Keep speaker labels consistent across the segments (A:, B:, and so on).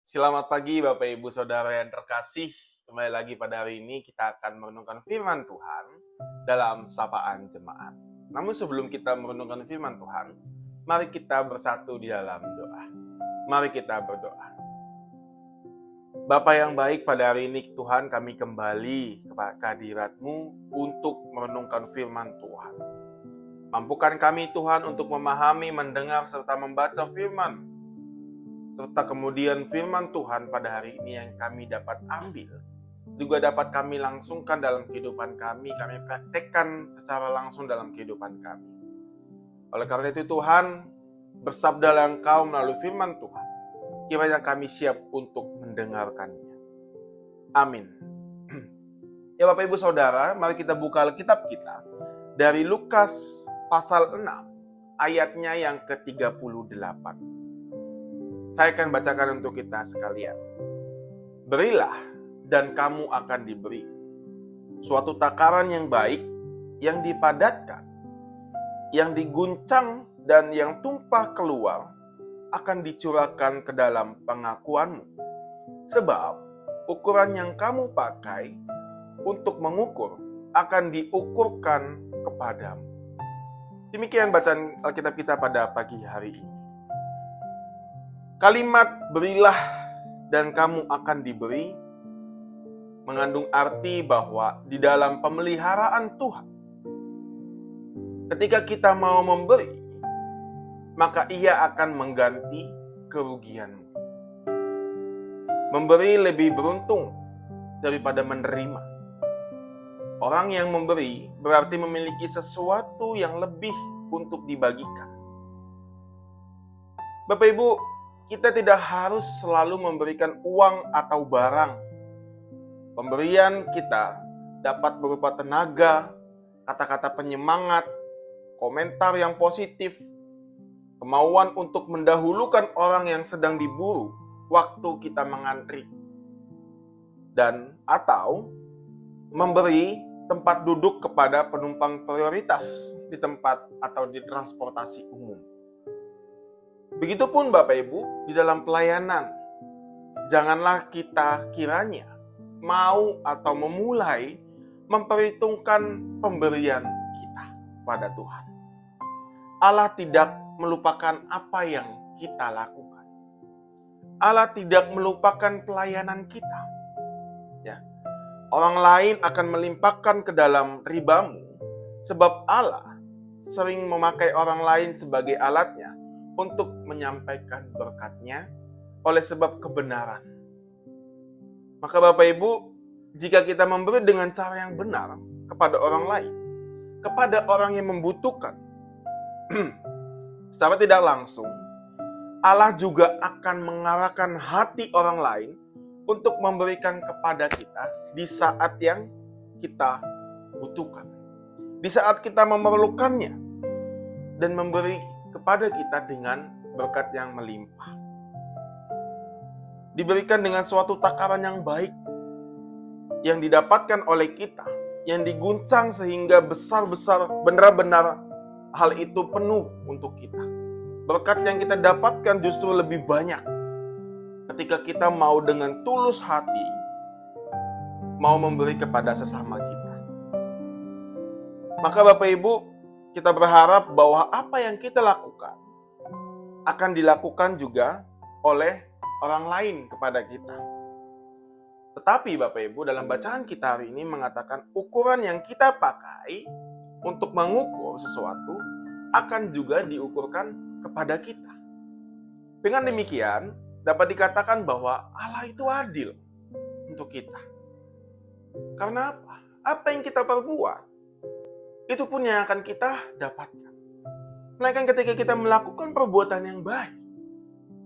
A: Selamat pagi Bapak Ibu Saudara yang terkasih. Kembali lagi pada hari ini kita akan merenungkan firman Tuhan dalam sapaan jemaat. Namun sebelum kita merenungkan firman Tuhan, mari kita bersatu di dalam doa. Mari kita berdoa. Bapa yang baik, pada hari ini Tuhan kami kembali kepada kehadirat-Mu untuk merenungkan firman Tuhan. Mampukan kami Tuhan untuk memahami, mendengar, serta membaca firman, serta kemudian firman Tuhan pada hari ini yang kami dapat ambil, juga dapat kami langsungkan dalam kehidupan kami praktekkan secara langsung dalam kehidupan kami. Oleh karena itu Tuhan, bersabdalah Engkau melalui firman Tuhan, kiranya kami siap untuk mendengarkannya. Amin. Ya Bapak Ibu Saudara, mari kita buka Alkitab kita dari Lukas pasal 6, ayatnya yang ke-38. Saya akan bacakan untuk kita sekalian. Berilah dan kamu akan diberi. Suatu takaran yang baik, yang dipadatkan, yang diguncang dan yang tumpah keluar akan dicurahkan ke dalam pengakuanmu. Sebab ukuran yang kamu pakai untuk mengukur akan diukurkan kepadamu. Demikian bacaan Alkitab kita pada pagi hari ini. Kalimat berilah dan kamu akan diberi mengandung arti bahwa di dalam pemeliharaan Tuhan, ketika kita mau memberi, maka Ia akan mengganti kerugianmu. Memberi lebih beruntung daripada menerima. Orang yang memberi berarti memiliki sesuatu yang lebih untuk dibagikan. Bapak Ibu, kita tidak harus selalu memberikan uang atau barang. Pemberian kita dapat berupa tenaga, kata-kata penyemangat, komentar yang positif, kemauan untuk mendahulukan orang yang sedang diburu waktu kita mengantri, dan atau memberi tempat duduk kepada penumpang prioritas di tempat atau di transportasi umum. Begitupun Bapak Ibu, di dalam pelayanan, janganlah kita kiranya mau atau memulai memperhitungkan pemberian kita pada Tuhan. Allah tidak melupakan apa yang kita lakukan. Allah tidak melupakan pelayanan kita. Ya. Orang lain akan melimpahkan ke dalam ribamu, sebab Allah sering memakai orang lain sebagai alatnya untuk menyampaikan berkat-Nya oleh sebab kebenaran. Maka Bapak Ibu, jika kita memberi dengan cara yang benar kepada orang lain, kepada orang yang membutuhkan, secara tidak langsung, Allah juga akan mengarahkan hati orang lain untuk memberikan kepada kita di saat yang kita butuhkan. Di saat kita memerlukannya dan memberi kepada kita dengan berkat yang melimpah. Diberikan dengan suatu takaran yang baik yang didapatkan oleh kita, yang diguncang sehingga besar-besar benar-benar hal itu penuh untuk kita. Berkat yang kita dapatkan justru lebih banyak ketika kita mau dengan tulus hati mau memberi kepada sesama kita. Maka Bapak Ibu, kita berharap bahwa apa yang kita lakukan akan dilakukan juga oleh orang lain kepada kita. Tetapi Bapak Ibu, dalam bacaan kita hari ini mengatakan ukuran yang kita pakai untuk mengukur sesuatu akan juga diukurkan kepada kita. Dengan demikian, dapat dikatakan bahwa Allah itu adil untuk kita. Karena apa? Apa yang kita perbuat, itu pun yang akan kita dapatkan. Melainkan ketika kita melakukan perbuatan yang baik,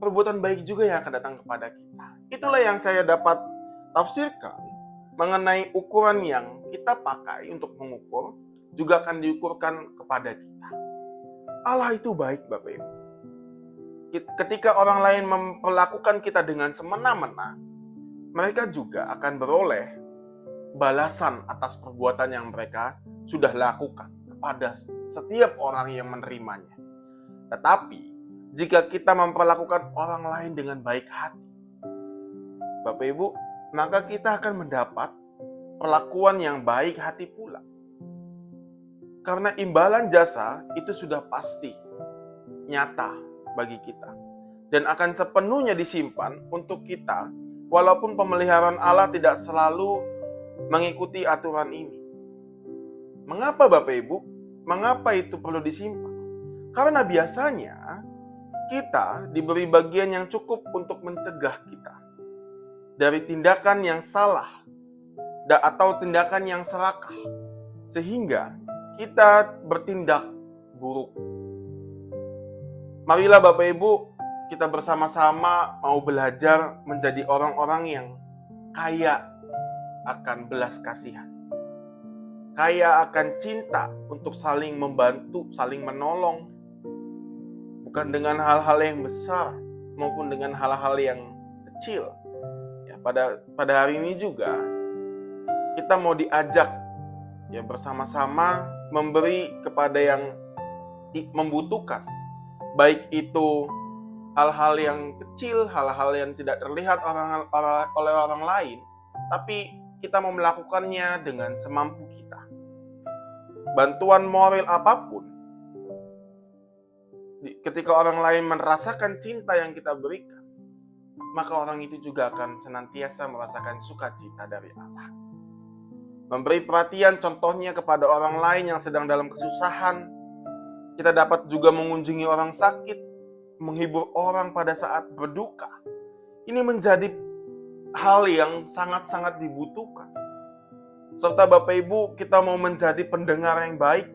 A: perbuatan baik juga yang akan datang kepada kita. Itulah yang saya dapat tafsirkan mengenai ukuran yang kita pakai untuk mengukur, juga akan diukurkan kepada kita. Allah itu baik Bapak Ibu. Ketika orang lain memperlakukan kita dengan semena-mena, mereka juga akan beroleh balasan atas perbuatan yang mereka sudah lakukan kepada setiap orang yang menerimanya. Tetapi, jika kita memperlakukan orang lain dengan baik hati, Bapak Ibu, maka kita akan mendapat perlakuan yang baik hati pula. Karena imbalan jasa itu sudah pasti nyata bagi kita dan akan sepenuhnya disimpan untuk kita, walaupun pemeliharaan Allah tidak selalu mengikuti aturan ini. Mengapa Bapak Ibu? Mengapa itu perlu disimpan? Karena biasanya kita diberi bagian yang cukup untuk mencegah kita dari tindakan yang salah atau tindakan yang serakah, sehingga kita bertindak buruk. Marilah Bapak Ibu, kita bersama-sama mau belajar menjadi orang-orang yang kaya akan belas kasihan, kaya akan cinta untuk saling membantu, saling menolong, bukan dengan hal-hal yang besar maupun dengan hal-hal yang kecil. Ya, pada hari ini juga kita mau diajak ya bersama-sama memberi kepada yang membutuhkan, baik itu hal-hal yang kecil, hal-hal yang tidak terlihat oleh orang lain, tapi kita mau melakukannya dengan semampu kita. Bantuan moral apapun, ketika orang lain merasakan cinta yang kita berikan, maka orang itu juga akan senantiasa merasakan sukacita dari Allah. Memberi perhatian contohnya kepada orang lain yang sedang dalam kesusahan. Kita dapat juga mengunjungi orang sakit, menghibur orang pada saat berduka. Ini menjadi hal yang sangat-sangat dibutuhkan. Serta Bapak Ibu, kita mau menjadi pendengar yang baik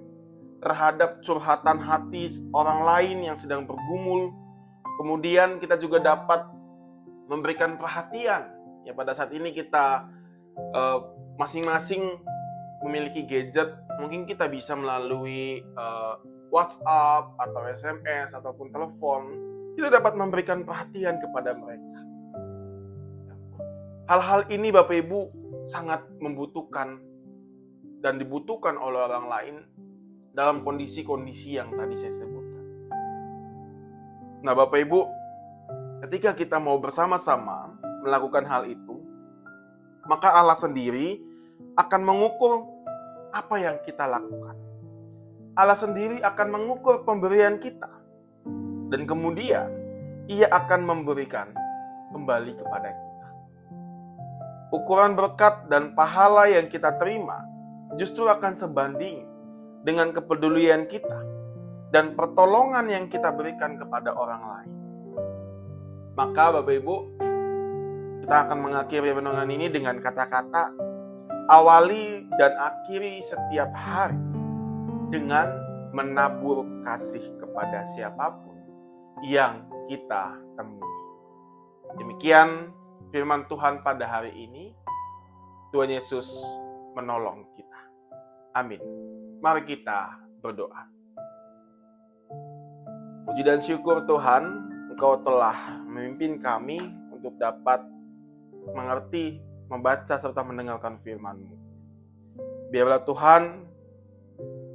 A: terhadap curhatan hati orang lain yang sedang bergumul. Kemudian kita juga dapat memberikan perhatian. Ya, pada saat ini kita masing-masing memiliki gadget, mungkin kita bisa melalui WhatsApp atau SMS ataupun telepon, kita dapat memberikan perhatian kepada mereka. Hal-hal ini Bapak Ibu sangat membutuhkan dan dibutuhkan oleh orang lain dalam kondisi-kondisi yang tadi saya sebutkan. Nah Bapak Ibu, ketika kita mau bersama-sama melakukan hal itu, maka Allah sendiri akan mengukur apa yang kita lakukan. Allah sendiri akan mengukur pemberian kita. Dan kemudian, Ia akan memberikan kembali kepada kita. Ukuran berkat dan pahala yang kita terima justru akan sebanding dengan kepedulian kita dan pertolongan yang kita berikan kepada orang lain. Maka Bapak Ibu, kita akan mengakhiri renungan ini dengan kata-kata, awali dan akhiri setiap hari dengan menabur kasih kepada siapapun yang kita temui. Demikian firman Tuhan pada hari ini. Tuhan Yesus menolong kita. Amin. Mari kita berdoa. Puji dan syukur Tuhan, Engkau telah memimpin kami untuk dapat mengerti, membaca, serta mendengarkan firman-Mu. Biarlah Tuhan,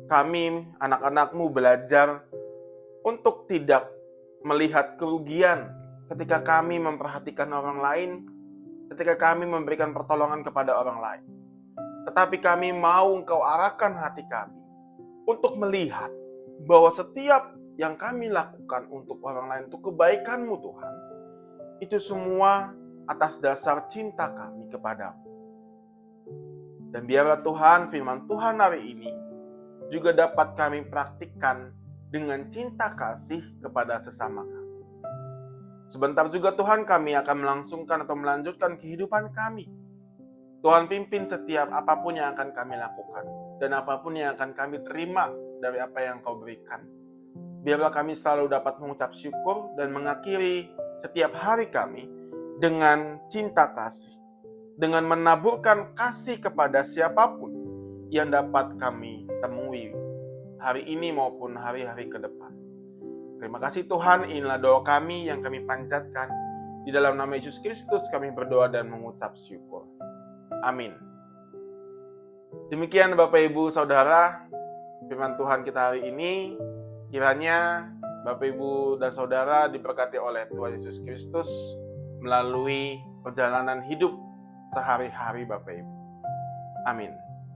A: kami, anak-anak-Mu belajar untuk tidak melihat kerugian ketika kami memperhatikan orang lain, ketika kami memberikan pertolongan kepada orang lain. Tetapi kami mau Engkau arahkan hati kami untuk melihat bahwa setiap yang kami lakukan untuk orang lain, untuk kebaikan-Mu Tuhan, itu semua atas dasar cinta kami kepadamu. Dan biarlah Tuhan, firman Tuhan hari ini juga dapat kami praktikkan dengan cinta kasih kepada sesama kami. Sebentar juga Tuhan, kami akan melangsungkan atau melanjutkan kehidupan kami. Tuhan pimpin setiap apapun yang akan kami lakukan dan apapun yang akan kami terima dari apa yang Kau berikan. Biarlah kami selalu dapat mengucap syukur dan mengakhiri setiap hari kami dengan cinta kasih, dengan menaburkan kasih kepada siapapun yang dapat kami temui hari ini maupun hari-hari ke depan. Terima kasih Tuhan, inilah doa kami yang kami panjatkan. Di dalam nama Yesus Kristus kami berdoa dan mengucap syukur. Amin. Demikian Bapak Ibu Saudara, firman Tuhan kita hari ini. Kiranya Bapak Ibu dan Saudara diberkati oleh Tuhan Yesus Kristus, melalui perjalanan hidup sehari-hari Bapak Ibu. Amin.